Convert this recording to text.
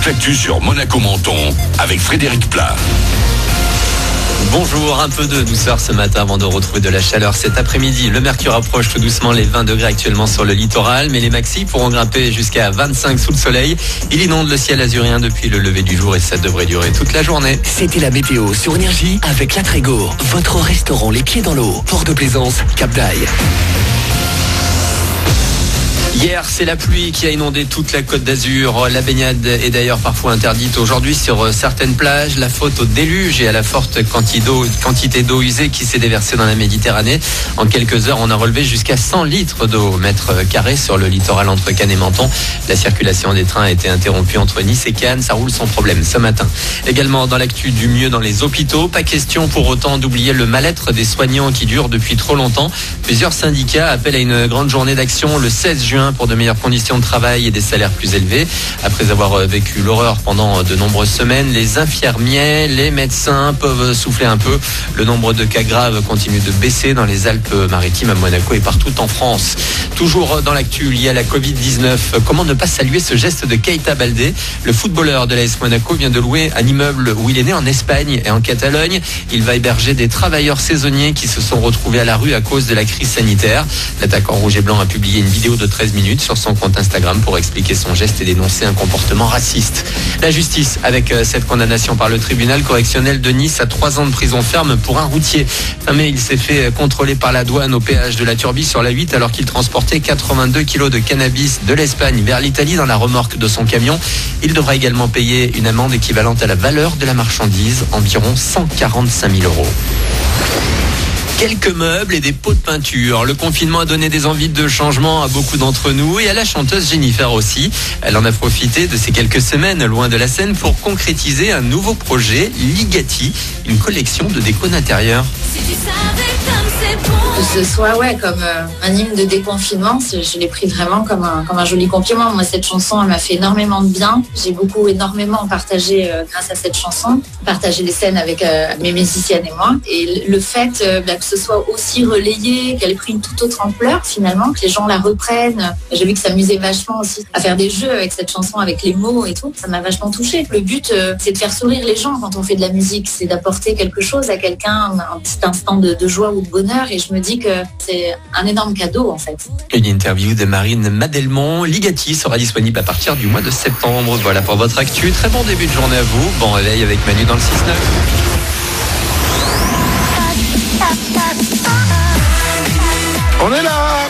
toute l'actu sur Monaco Menton avec Frédéric Plat. Bonjour, un peu de douceur ce matin avant de retrouver de la chaleur cet après-midi. Le mercure approche tout doucement les 20 degrés actuellement sur le littoral, mais les maxis pourront grimper jusqu'à 25 sous le soleil. Il inonde le ciel azurien depuis le lever du jour et ça devrait durer toute la journée. C'était la météo sur Énergie avec La Trégo, votre restaurant les pieds dans l'eau. Port de Plaisance, Cap d'Aille. Hier, c'est la pluie qui a inondé toute la Côte d'Azur. La baignade est d'ailleurs parfois interdite aujourd'hui sur certaines plages. La faute au déluge et à la forte quantité d'eau usée qui s'est déversée dans la Méditerranée. En quelques heures, on a relevé jusqu'à 100 litres d'eau au mètre carré sur le littoral entre Cannes et Menton. La circulation des trains a été interrompue entre Nice et Cannes. Ça roule sans problème ce matin. Également dans l'actu du mieux dans les hôpitaux. Pas question pour autant d'oublier le mal-être des soignants qui dure depuis trop longtemps. Plusieurs syndicats appellent à une grande journée d'action le 16 juin pour de meilleures conditions de travail et des salaires plus élevés. Après avoir vécu l'horreur pendant de nombreuses semaines, les infirmiers, les médecins peuvent souffler un peu. Le nombre de cas graves continue de baisser dans les Alpes-Maritimes, à Monaco et partout en France. Toujours dans l'actu lié à la Covid-19, comment ne pas saluer ce geste de Keita Baldé? Le footballeur de l'AS Monaco vient de louer un immeuble où il est né en Espagne et en Catalogne. Il va héberger des travailleurs saisonniers qui se sont retrouvés à la rue à cause de la crise sanitaire. L'attaquant rouge et blanc a publié une vidéo de 13 minutes sur son compte Instagram pour expliquer son geste et dénoncer un comportement raciste. La justice avec cette condamnation par le tribunal correctionnel de Nice à 3 ans de prison ferme pour un routier. Fin mai, il s'est fait contrôler par la douane au péage de la Turbie sur la 8 alors qu'il transportait 82 kilos de cannabis de l'Espagne vers l'Italie dans la remorque de son camion. Il devra également payer une amende équivalente à la valeur de la marchandise, environ 145 000 €. Quelques meubles et des pots de peinture. Le confinement a donné des envies de changement à beaucoup d'entre nous et à la chanteuse Jennifer aussi. Elle en a profité de ces quelques semaines loin de la scène pour concrétiser un nouveau projet, Ligati, une collection de déco d'intérieur. Que ce soit comme un hymne de déconfinement, je l'ai pris vraiment comme un joli compliment. Moi, cette chanson, elle m'a fait énormément de bien. J'ai énormément partagé grâce à cette chanson, partagé les scènes avec mes musiciennes et moi. Et le fait que ce soit aussi relayé, qu'elle ait pris une toute autre ampleur finalement, que les gens la reprennent. J'ai vu que ça m'amusait vachement aussi à faire des jeux avec cette chanson, avec les mots et tout. Ça m'a vachement touchée. Le but, c'est de faire sourire les gens quand on fait de la musique. C'est d'apporter quelque chose à quelqu'un, un petit instant de joie ou de bonheur. Et je me dis que c'est un énorme cadeau en fait. Une interview de Marine Madelmont. Ligati sera disponible à partir du mois de septembre. Voilà pour votre actu. Très bon début de journée à vous. Bon réveil avec Manu dans le 6-9. On est là!